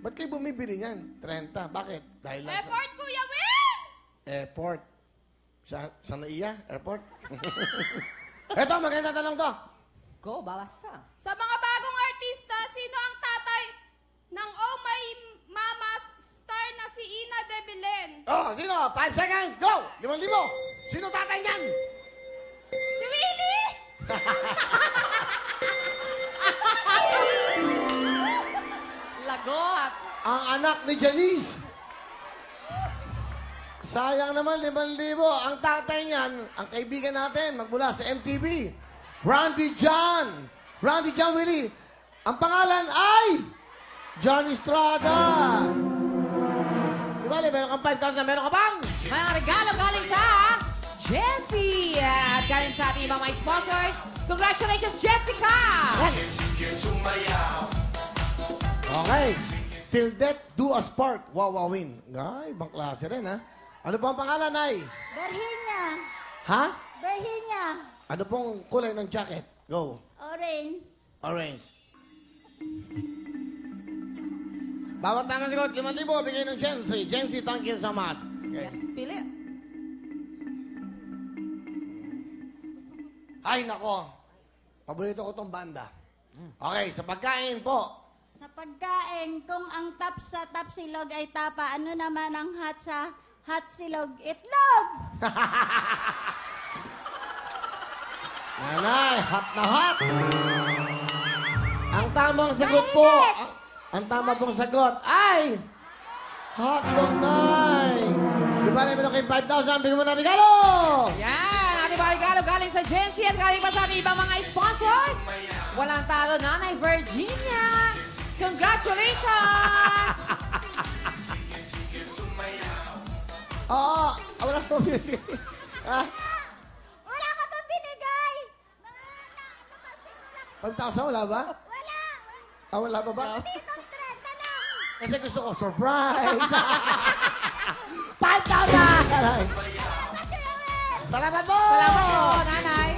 Ba't kayo bumibili niyan? 30. Bakit? Dahil lang Effort, Kuya Will! Airport. Sa Naiya? Airport? Eto, maganda tanong to. Go, babasa. Sa mga bagong artista, sino ang tatay ng Oh My Mama's star na si Ina de Belen? Oh, sino? 5 seconds, go! 5,000. Sino tatay niyan? Si Willie! Lagot! Ang anak ni Janice. Sayang naman, 5,000. Ang tatay niyan, ang kaibigan natin, magmula sa MTV. Randy John. Randy John Willie. Ang pangalan ay John Estrada. Di ba, meron kang 5,000, meron ka bang? Mga regalo galing sa Jessie! At galing sa ating ibang mga sponsors. Congratulations, Jessica! Okay. Till death do us part. Wawawin. Ay, ibang klase rin, ha? Ano po ang pangalan, ay? Berhinya. Ha? Berhinya. Ano pong kulay ng jacket? Go. Orange. Orange. Bawat tama sigot, 5,000, bigay ng Jency. Jency, thank you so much. Okay. Yes, pili. Ay, nako. Paborito ko tong banda. Okay, sa pagkain po. Sa pagkain, kung ang tap sa tapsilog ay tapa, ano naman ang hot sa hot silog? Itlog! Nanay, hot na hot. Ang tamang sagot po, ang tama pong sagot ay hotdog, Nay. Di ba namin kayo 5,000, bigyan mo na regalo. Yan! Ating mga regalo galing sa Jessie at galing pa sa ating ibang mga sponsors. Walang talo, Nanay Virginia! Congratulations! Oo, wala po binigay. Ah, Wala ka pa binigay! 5,000, wala ba? Wala! Ah, wala ba ba? Ditong 30 lang! Kasi gusto ko, surprise! 5,000! Salamat po! Salamat po, Nanay!